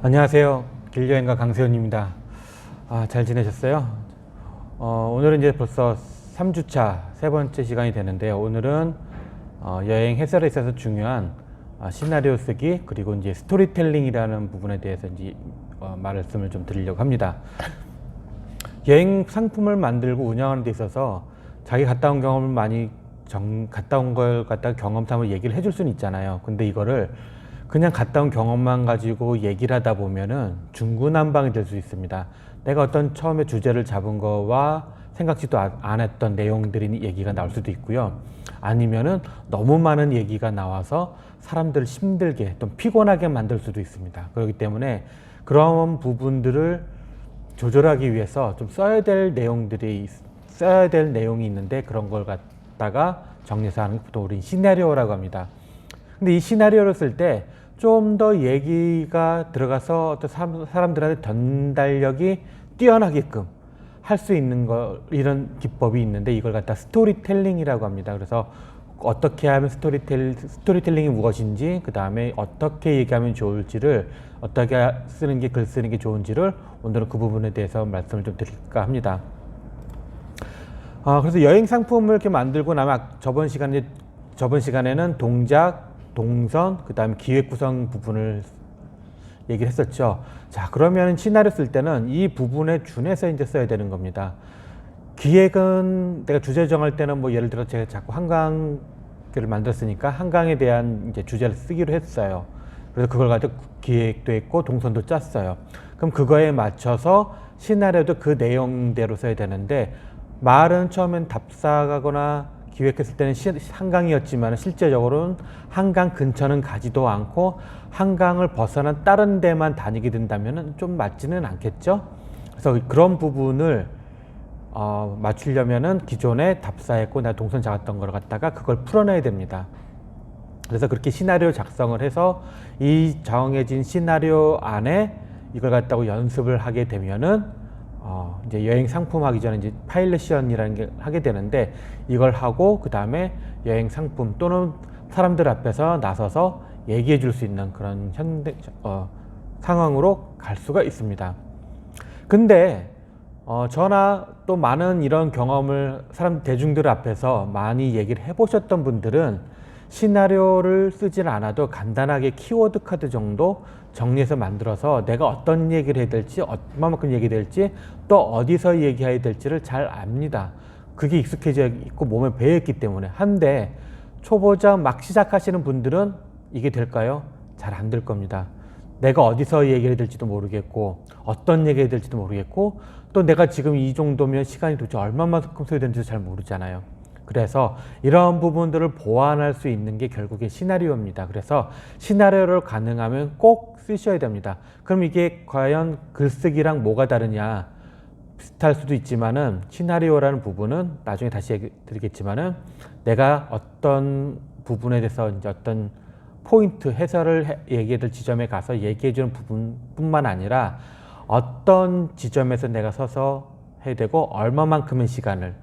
안녕하세요. 길여행가 강세훈입니다. 잘 지내셨어요? 오늘은 이제 벌써 3주차 세 번째 시간이 되는데요. 오늘은 여행 해설에 있어서 중요한 시나리오 쓰기 그리고 이제 스토리텔링이라는 부분에 대해서 이제 말씀을 좀 드리려고 합니다. 여행 상품을 만들고 운영하는 데 있어서 자기 갔다 온 경험을 많이 갔다 온 걸 갖다가 경험담을 얘기를 해줄 수는 있잖아요. 근데 이거를 그냥 갔다 온 경험만 가지고 얘기를 하다 보면은 중구난방이 될 수 있습니다. 내가 어떤 처음에 주제를 잡은 거와 생각지도 안 했던 내용들이 얘기가 나올 수도 있고요. 아니면은 너무 많은 얘기가 나와서 사람들을 힘들게 또 피곤하게 만들 수도 있습니다. 그렇기 때문에 그런 부분들을 조절하기 위해서 좀 써야 될 내용이 있는데 그런 걸 갖다가 정리해서 하는 게 보통 우리는 시나리오라고 합니다. 근데 이 시나리오를 쓸 때 좀 더 얘기가 들어가서 어떤 사람들한테 전달력이 뛰어나게끔 할 수 있는 이런 기법이 있는데 이걸 갖다 스토리텔링이라고 합니다. 그래서 어떻게 하면 스토리텔링이 무엇인지, 그 다음에 어떻게 얘기하면 좋을지를, 어떻게 쓰는 게 글 쓰는 게 좋은지를 오늘은 그 부분에 대해서 말씀을 좀 드릴까 합니다. 그래서 여행 상품을 이렇게 만들고 나면 저번 시간에는 동작, 동선, 그 다음에 기획 구성 부분을 얘기를 했었죠. 자, 그러면 시나리오 쓸 때는 이 부분에 준해서 이제 써야 되는 겁니다. 기획은 내가 주제 정할 때는 뭐 예를 들어 제가 자꾸 한강을 만들었으니까 한강에 대한 이제 주제를 쓰기로 했어요. 그래서 그걸 가지고 기획도 했고 동선도 짰어요. 그럼 그거에 맞춰서 시나리오도 그 내용대로 써야 되는데 말은 처음엔 답사가거나 기획했을 때는 한강이었지만 실제적으로는 한강 근처는 가지도 않고 한강을 벗어난 다른 데만 다니게 된다면 좀 맞지는 않겠죠. 그래서 그런 부분을 맞추려면은 기존에 답사했고 내가 동선 잡았던 걸 갖다가 그걸 풀어내야 됩니다. 그래서 그렇게 시나리오 작성을 해서 이 정해진 시나리오 안에 이걸 갖다가 연습을 하게 되면은 이제 여행 상품 하기 전에 이제 파일럿이라는 게 하게 되는데 이걸 하고 그 다음에 여행 상품 또는 사람들 앞에서 나서서 얘기해 줄 수 있는 그런 상황으로 갈 수가 있습니다. 근데 저나 또 많은 이런 경험을 대중들 앞에서 많이 얘기를 해보셨던 분들은 시나리오를 쓰지는 않아도 간단하게 키워드 카드 정도 정리해서 만들어서 내가 어떤 얘기를 해야 될지, 얼마만큼 얘기해야 될지, 또 어디서 얘기해야 될지를 잘 압니다. 그게 익숙해져 있고 몸에 배어있기 때문에. 한데 초보자 막 시작하시는 분들은 이게 될까요? 잘 안 될 겁니다. 내가 어디서 얘기해야 될지도 모르겠고 어떤 얘기해야 될지도 모르겠고 또 내가 지금 이 정도면 시간이 도대체 얼마만큼 소요되는지도 잘 모르잖아요. 그래서 이런 부분들을 보완할 수 있는 게 결국에 시나리오입니다. 그래서 시나리오를 가능하면 꼭 쓰셔야 됩니다. 그럼 이게 과연 글쓰기랑 뭐가 다르냐? 비슷할 수도 있지만은 시나리오라는 부분은 나중에 다시 얘기 드리겠지만은 내가 어떤 부분에 대해서 이제 어떤 포인트 해설을 얘기해 줄 지점에 가서 얘기해 주는 부분뿐만 아니라 어떤 지점에서 내가 서서 해야 되고 얼마만큼의 시간을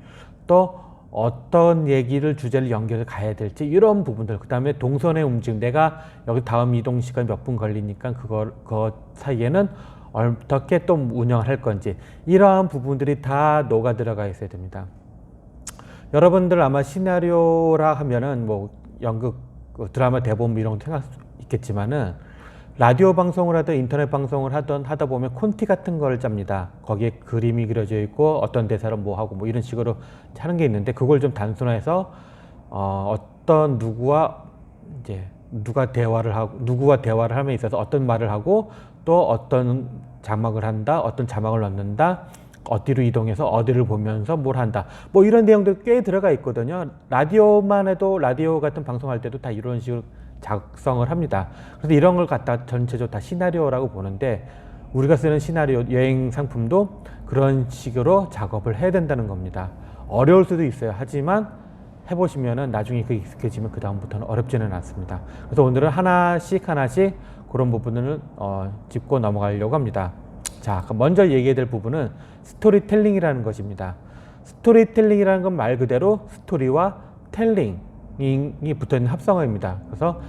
또 어떤 주제를 연결해 가야 될지 이런 부분들, 그 다음에 동선의 움직임, 내가 여기 다음 이동 시간 몇 분 걸리니까 그거 사이에는 어떻게 또 운영을 할 건지 이러한 부분들이 다 녹아 들어가 있어야 됩니다. 여러분들 아마 시나리오라 하면은 뭐 연극, 드라마 대본 이런 거 생각할 수 있겠지만은 라디오 방송을 하든 인터넷 방송을 하다 보면 콘티 같은 걸 짭니다. 거기에 그림이 그려져 있고 어떤 대사를 뭐 하고 뭐 이런 식으로 하는 게 있는데 그걸 좀 단순화해서 어떤 누구와 대화를 함에 있어서 어떤 말을 하고 또 어떤 자막을 한다, 어떤 자막을 넣는다, 어디로 이동해서 어디를 보면서 뭘 한다. 뭐 이런 내용들 꽤 들어가 있거든요. 라디오만 해도 라디오 같은 방송할 때도 다 이런 식으로 작성을 합니다. 그래서 이런 걸 갖다 전체적으로 다 시나리오라고 보는데 우리가 쓰는 시나리오, 여행 상품도 그런 식으로 작업을 해야 된다는 겁니다. 어려울 수도 있어요. 하지만 해보시면은 나중에 그게 익숙해지면 그 다음부터는 어렵지는 않습니다. 그래서 오늘은 하나씩 그런 부분을 짚고 넘어가려고 합니다. 자, 그럼 먼저 얘기해야 될 부분은 스토리텔링이라는 것입니다. 스토리텔링이라는 건 말 그대로 스토리와 텔링이 붙어있는 합성어입니다. 그래서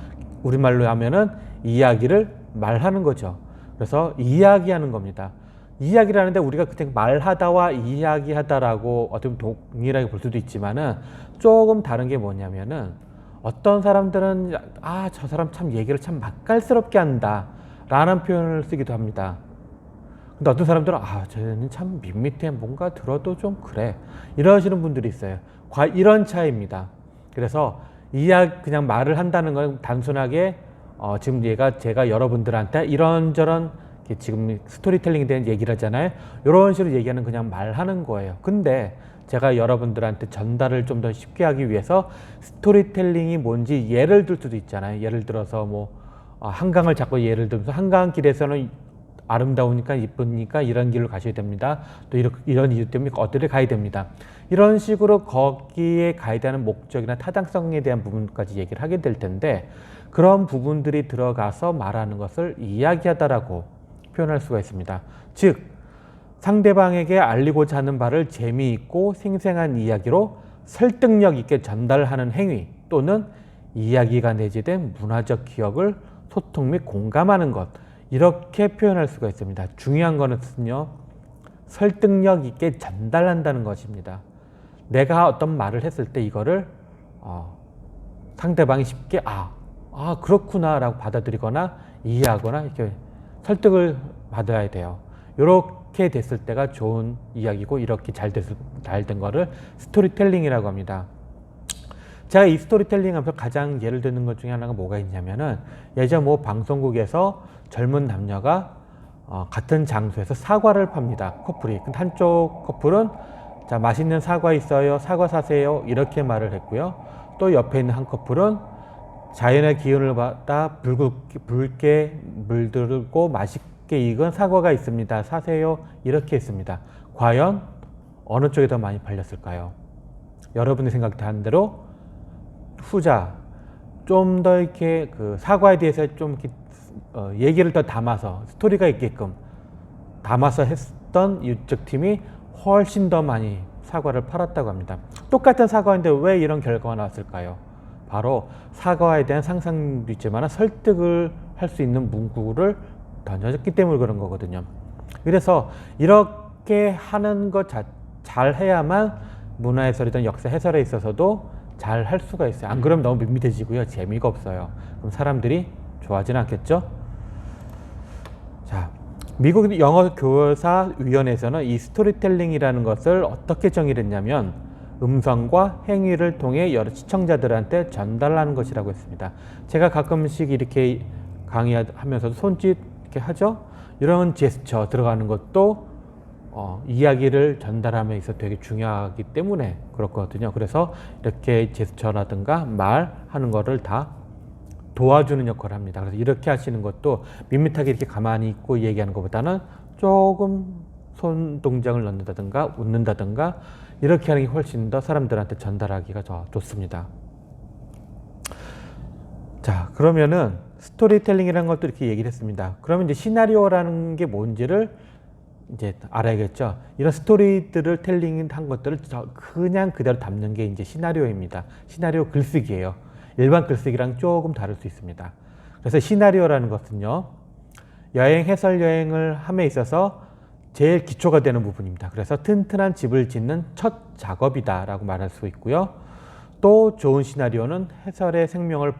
우리말로 하면은 이야기를 말하는 거죠. 그래서 이야기하는 겁니다. 이야기를 하는데 우리가 그냥 말하다와 이야기하다라고 어떻게 동일하게 볼 수도 있지만은 조금 다른 게 뭐냐면은 어떤 사람들은 저 사람 참 얘기를 참 맛깔스럽게 한다 라는 표현을 쓰기도 합니다. 근데 어떤 사람들은 쟤는 참 밋밋해, 뭔가 들어도 좀 그래, 이러시는 분들이 있어요. 이런 차이입니다. 그래서 그냥 말을 한다는 건 단순하게 지금 제가 여러분들한테 이런저런 지금 스토리텔링에 대한 얘기를 하잖아요. 이런 식으로 얘기하는 그냥 말하는 거예요. 근데 제가 여러분들한테 전달을 좀 더 쉽게 하기 위해서 스토리텔링이 뭔지 예를 들 수도 있잖아요. 예를 들어서 뭐 한강을 잡고 예를 들면서 한강길에서는 아름다우니까 이쁘니까 이런 길로 가셔야 됩니다. 또 이런 이유 때문에 어디를 가야 됩니다. 이런 식으로 거기에 가야 되는 목적이나 타당성에 대한 부분까지 얘기를 하게 될 텐데, 그런 부분들이 들어가서 말하는 것을 이야기하다라고 표현할 수가 있습니다. 즉 상대방에게 알리고자 하는 바를 재미있고 생생한 이야기로 설득력 있게 전달하는 행위, 또는 이야기가 내재된 문화적 기억을 소통 및 공감하는 것, 이렇게 표현할 수가 있습니다. 중요한 것은요, 설득력 있게 전달한다는 것입니다. 내가 어떤 말을 했을 때 이거를 상대방이 쉽게 그렇구나 라고 받아들이거나 이해하거나 이렇게 설득을 받아야 돼요. 이렇게 됐을 때가 좋은 이야기고, 이렇게 잘 된 거를 스토리텔링이라고 합니다. 제가 이 스토리텔링 하면서 가장 예를 드는 것 중에 하나가 뭐가 있냐면은, 예전 뭐 방송국에서 젊은 남녀가 같은 장소에서 사과를 팝니다. 커플이. 근데 한쪽 커플은 자, 맛있는 사과 있어요, 사과 사세요, 이렇게 말을 했고요. 또 옆에 있는 한 커플은 자연의 기운을 받아 붉게 물들고 맛있게 익은 사과가 있습니다, 사세요, 이렇게 했습니다. 과연 어느 쪽이 더 많이 팔렸을까요? 여러분이 생각하는 대로 후자, 좀 더 이렇게 그 사과에 대해서 좀 이렇게 얘기를 더 담아서 스토리가 있게끔 담아서 했던 이쪽 팀이 훨씬 더 많이 사과를 팔았다고 합니다. 똑같은 사과인데 왜 이런 결과가 나왔을까요? 바로 사과에 대한 상상도 있지만 설득을 할 수 있는 문구를 던져줬기 때문에 그런 거거든요. 그래서 이렇게 하는 것 잘 해야만 문화 해설이든 역사 해설에 있어서도 잘 할 수가 있어요. 안 그러면 너무 밋밋해지고요, 재미가 없어요. 그럼 사람들이 좋아하지는 않겠죠? 자, 미국 영어교사위원회에서는 이 스토리텔링이라는 것을 어떻게 정의를 했냐면, 음성과 행위를 통해 여러 시청자들한테 전달하는 것이라고 했습니다. 제가 가끔씩 이렇게 강의하면서도 손짓 이렇게 하죠? 이런 제스처 들어가는 것도 이야기를 전달함에 있어 되게 중요하기 때문에 그렇거든요. 그래서 이렇게 제스처라든가 말하는 거를 다 도와주는 역할을 합니다. 그래서 이렇게 하시는 것도 밋밋하게 이렇게 가만히 있고 얘기하는 것보다는 조금 손 동작을 넣는다든가 웃는다든가 이렇게 하는 게 훨씬 더 사람들한테 전달하기가 더 좋습니다. 자, 그러면은 스토리텔링이라는 것도 이렇게 얘기를 했습니다. 그러면 이제 시나리오라는 게 뭔지를 이제 알아야겠죠. 이런 스토리들을 텔링한 것들을 그냥 그대로 담는 게 이제 시나리오입니다. 시나리오 글쓰기예요. 일반 글쓰기랑 조금 다를 수 있습니다. 그래서 시나리오라는 것은요, 해설 여행을 함에 있어서 제일 기초가 되는 부분입니다. 그래서 튼튼한 집을 짓는 첫 작업이다 라고 말할 수 있고요. 또 좋은 시나리오는 해설의 생명을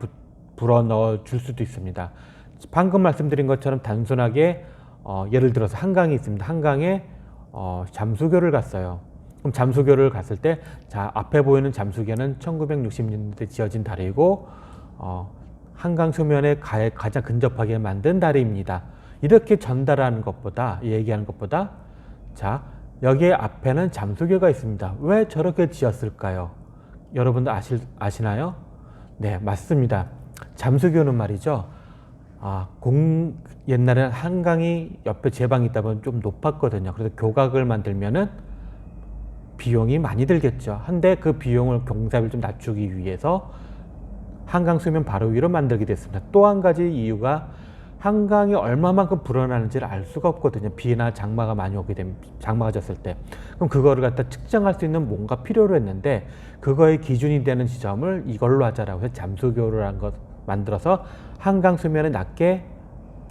불어넣어 줄 수도 있습니다. 방금 말씀드린 것처럼 단순하게 예를 들어서 한강이 있습니다. 한강에 잠수교를 갔어요. 그럼 잠수교를 갔을 때, 자, 앞에 보이는 잠수교는 1960년대 지어진 다리고 한강 수면에 가장 근접하게 만든 다리입니다. 이렇게 전달하는 것보다, 얘기하는 것보다, 자, 여기 앞에는 잠수교가 있습니다. 왜 저렇게 지었을까요? 여러분들 아시나요? 네, 맞습니다. 잠수교는 말이죠, 옛날에는 한강이 옆에 제방이 있다 보면 좀 높았거든요. 그래서 교각을 만들면은 비용이 많이 들겠죠. 한데 그 비용을 공사비를 좀 낮추기 위해서 한강 수면 바로 위로 만들게 됐습니다. 또 한 가지 이유가 한강이 얼마만큼 불어나는지를 알 수가 없거든요. 비나 장마가 많이 오게 되면, 장마가 졌을 때. 그럼 그거를 갖다 측정할 수 있는 뭔가 필요로 했는데, 그거의 기준이 되는 지점을 이걸로 하자라고 해서 잠수교를 한 것 만들어서 한강 수면에 낮게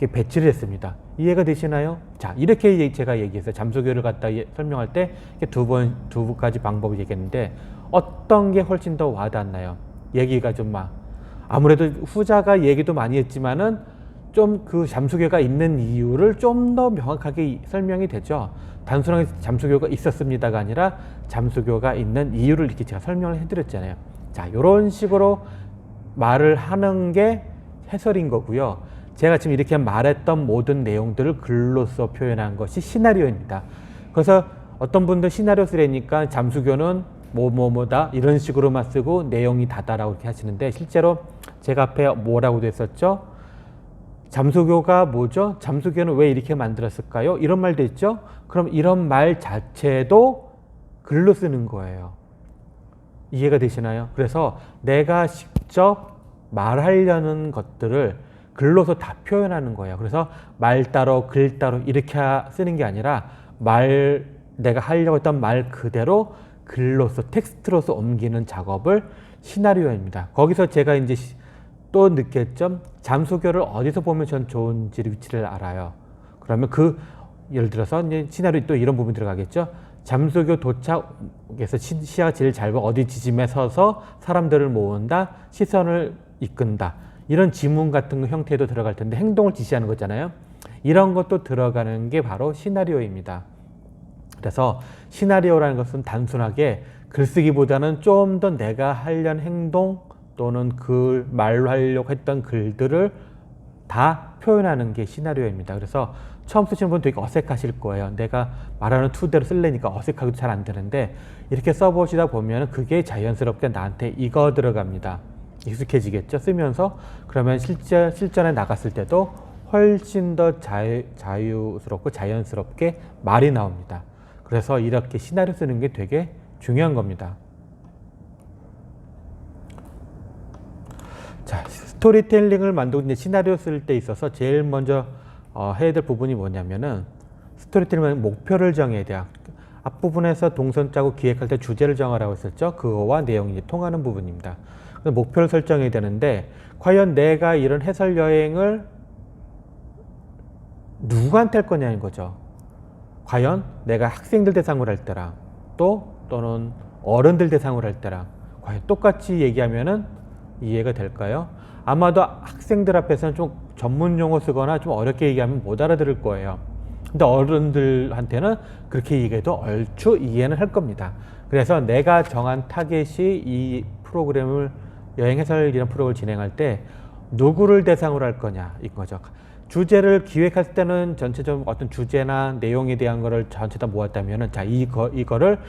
배치를 했습니다. 이해가 되시나요? 자, 이렇게 제가 얘기했어요. 잠수교를 갖다 설명할 때 두 가지 방법을 얘기했는데 어떤 게 훨씬 더 와닿나요? 얘기가 좀 아무래도 후자가 얘기도 많이 했지만은 좀 그 잠수교가 있는 이유를 좀 더 명확하게 설명이 되죠. 단순하게 잠수교가 있었습니다가 아니라 잠수교가 있는 이유를 이렇게 제가 설명을 해드렸잖아요. 자, 이런 식으로 말을 하는 게 해설인 거고요. 제가 지금 이렇게 말했던 모든 내용들을 글로써 표현한 것이 시나리오입니다. 그래서 어떤 분들 시나리오 쓰려니까 잠수교는 뭐뭐뭐다 이런 식으로만 쓰고 내용이 다다라고 이렇게 하시는데 실제로 제가 앞에 뭐라고 됐었죠? 잠수교가 뭐죠? 잠수교는 왜 이렇게 만들었을까요? 이런 말도 있죠? 그럼 이런 말 자체도 글로 쓰는 거예요. 이해가 되시나요? 그래서 내가 직접 말하려는 것들을 글로서 다 표현하는 거예요. 그래서 말 따로 글 따로 이렇게 쓰는 게 아니라 내가 하려고 했던 말 그대로 글로서 텍스트로서 옮기는 작업을 시나리오입니다. 거기서 제가 이제 또 느꼈죠. 잠수교를 어디서 보면 전 좋은지 위치를 알아요. 그러면 예를 들어서 이제 시나리오 또 이런 부분 들어가겠죠. 잠수교 도착에서 시야가 제일 잘 보여 어디 지점에 서서 사람들을 모은다, 시선을 이끈다. 이런 지문 같은 형태도 들어갈 텐데 행동을 지시하는 거잖아요. 이런 것도 들어가는 게 바로 시나리오입니다. 그래서 시나리오라는 것은 단순하게 글쓰기보다는 좀 더 내가 하려는 행동 또는 말로 하려고 했던 글들을 다 표현하는 게 시나리오입니다. 그래서 처음 쓰시는 분 되게 어색하실 거예요. 내가 말하는 투대로 쓸래니까 어색하기도 잘 안 되는데 이렇게 써보시다 보면 그게 자연스럽게 나한테 이거 들어갑니다. 익숙해지겠죠? 쓰면서. 그러면 실전에 나갔을 때도 훨씬 더 자유스럽고 자연스럽게 말이 나옵니다. 그래서 이렇게 시나리오 쓰는 게 되게 중요한 겁니다. 자, 스토리텔링을 만들고 이제 시나리오 쓸 때 있어서 제일 먼저 해야 될 부분이 뭐냐면은 스토리텔링은 목표를 정해야 돼요. 앞부분에서 동선 짜고 기획할 때 주제를 정하라고 했었죠. 그거와 내용이 통하는 부분입니다. 그래서 목표를 설정해야 되는데 과연 내가 이런 해설 여행을 누구한테 할 거냐는 거죠. 과연 내가 학생들 대상으로 할 때랑 또는 어른들 대상으로 할 때랑 과연 똑같이 얘기하면은 이해가 될까요? 아마도 학생들 앞에서는 좀 전문 용어 쓰거나 좀 어렵게 얘기하면 못 알아들을 거예요. 근데 어른들한테는 그렇게 얘기해도 얼추 이해는 할 겁니다. 그래서 내가 정한 타겟이 이 프로그램을 여행 해설 이런 프로그램을 진행할 때 누구를 대상으로 할 거냐 이거죠. 주제를 기획할 때는 전체적으로 어떤 주제나 내용에 대한 거를 전체 다 모았다면은 자 이거를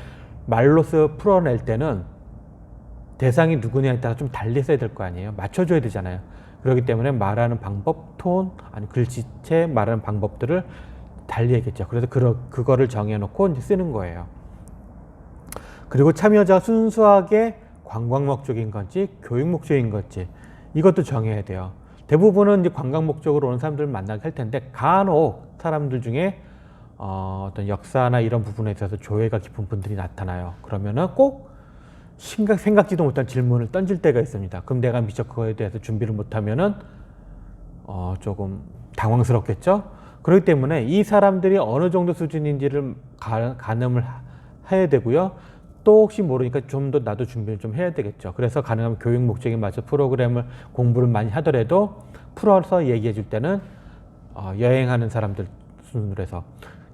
말로써 풀어낼 때는 대상이 누구냐에 따라 좀 달리 써야 될 거 아니에요. 맞춰줘야 되잖아요. 그렇기 때문에 말하는 방법, 톤, 아니 글씨체 말하는 방법들을 달리 해야겠죠. 그래서 그거를 정해놓고 이제 쓰는 거예요. 그리고 참여자가 순수하게 관광 목적인 건지 교육 목적인 건지 이것도 정해야 돼요. 대부분은 이제 관광 목적으로 오는 사람들을 만나게 할 텐데 간혹 사람들 중에 어떤 역사나 이런 부분에 있어서 조예가 깊은 분들이 나타나요. 그러면은 꼭 생각지도 못한 질문을 던질 때가 있습니다. 그럼 내가 미처 그거에 대해서 준비를 못하면은 조금 당황스럽겠죠. 그렇기 때문에 이 사람들이 어느 정도 수준인지를 가늠을 해야 되고요. 또 혹시 모르니까 좀 더 나도 준비를 좀 해야 되겠죠. 그래서 가능하면 교육 목적에 맞춰 프로그램을 공부를 많이 하더라도 풀어서 얘기해 줄 때는 여행하는 사람들 수준으로 해서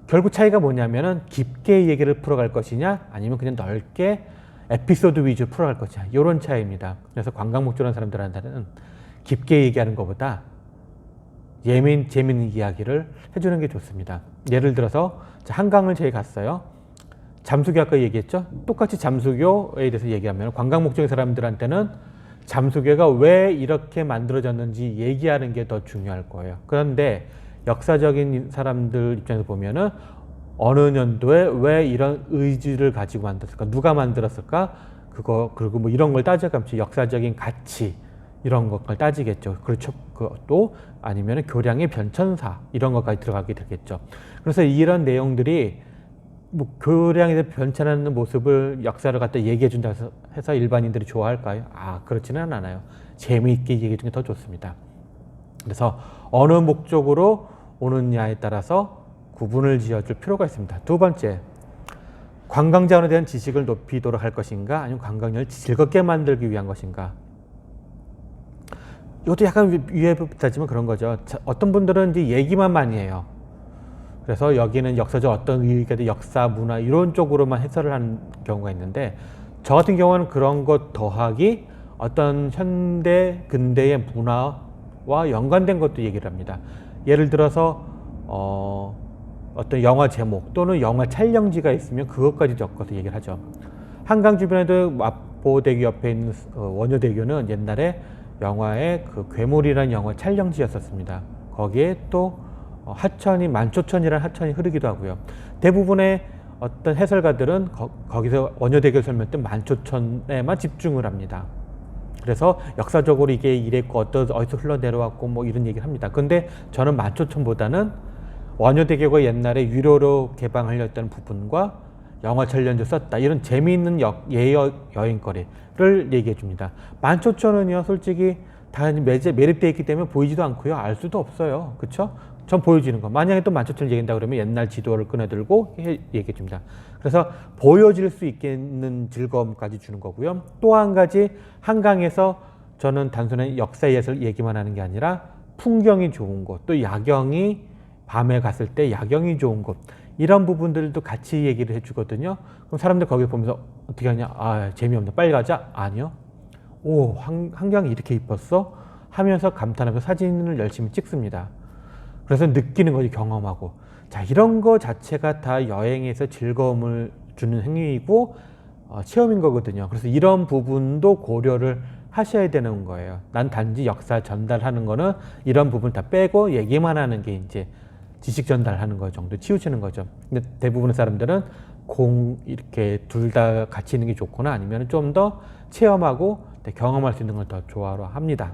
결국 차이가 뭐냐면은 깊게 얘기를 풀어갈 것이냐 아니면 그냥 넓게 에피소드 위주로 풀어갈 것이냐 이런 차이입니다. 그래서 관광 목적으로 하는 사람들한테는 깊게 얘기하는 것보다 재미있는 이야기를 해주는 게 좋습니다. 예를 들어서 한강을 저희 갔어요. 잠수교 아까 얘기했죠. 똑같이 잠수교에 대해서 얘기하면 관광 목적의 사람들한테는 잠수교가 왜 이렇게 만들어졌는지 얘기하는 게 더 중요할 거예요. 그런데 역사적인 사람들 입장에서 보면은 어느 년도에 왜 이런 의지를 가지고 만들었을까? 누가 만들었을까? 그리고 뭐 이런 걸 따져가면서 역사적인 가치, 이런 것을 따지겠죠. 그렇죠. 그것도 아니면 교량의 변천사, 이런 것까지 들어가게 되겠죠. 그래서 이런 내용들이 뭐 교량에 대해 변천하는 모습을 역사를 갖다 얘기해 준다 해서 일반인들이 좋아할까요? 그렇지는 않아요. 재미있게 얘기해 주는 게 더 좋습니다. 그래서 어느 목적으로 오느냐에 따라서 구분을 지어줄 필요가 있습니다. 두 번째, 관광 자원에 대한 지식을 높이도록 할 것인가, 아니면 관광을 즐겁게 만들기 위한 것인가. 이것도 약간 위에 비슷하지만 그런 거죠. 어떤 분들은 이제 얘기만 많이 해요. 그래서 여기는 역사적 어떤 의의가 역사, 문화 이런 쪽으로만 해설을 하는 경우가 있는데, 저 같은 경우는 그런 것 더하기 어떤 현대, 근대의 문화와 연관된 것도 얘기를 합니다. 예를 들어서 어떤 영화 제목 또는 영화 촬영지가 있으면 그것까지 적어서 얘기를 하죠. 한강 주변에도 마포대교 옆에 있는 원효대교는 옛날에 영화의 그 괴물이라는 영화 촬영지였었습니다. 거기에 또 하천이 만초천이라는 하천이 흐르기도 하고요. 대부분의 어떤 해설가들은 거기서 원효대교를 설명할 때 만초천에만 집중을 합니다. 그래서 역사적으로 이게 이랬고 어디서 흘러내려왔고 뭐 이런 얘기를 합니다. 근데 저는 만초천보다는 원효대교가 옛날에 유료로 개방하려 했던 부분과 영화 촬영도 썼다, 이런 재미있는 여행거리를 얘기해 줍니다. 만초천은요, 솔직히 다 매립되어 있기 때문에 보이지도 않고요, 알 수도 없어요. 그쵸? 전 보여지는 거. 만약에 또 만초천을 얘기한다 그러면 옛날 지도를 꺼내들고 얘기해 줍니다. 그래서 보여질 수 있는 즐거움까지 주는 거고요. 또 한 가지, 한강에서 저는 단순히 역사 예술 얘기만 하는 게 아니라 풍경이 좋은 곳, 또 야경이 밤에 갔을 때 야경이 좋은 곳, 이런 부분들도 같이 얘기를 해주거든요. 그럼 사람들 거기 보면서 어떻게 하냐? 아, 재미없네. 빨리 가자? 아니요. 오, 한강이 이렇게 이뻤어? 하면서 감탄하면서 사진을 열심히 찍습니다. 그래서 느끼는 거지, 경험하고. 자, 이런 거 자체가 다 여행에서 즐거움을 주는 행위이고 체험인 거거든요. 그래서 이런 부분도 고려를 하셔야 되는 거예요. 난 단지 역사 전달하는 거는 이런 부분 다 빼고 얘기만 하는 게 이제 지식 전달하는 거 정도 치우치는 거죠. 근데 대부분의 사람들은 이렇게 둘 다 같이 있는 게 좋거나 아니면 좀 더 체험하고 경험할 수 있는 걸 더 좋아합니다.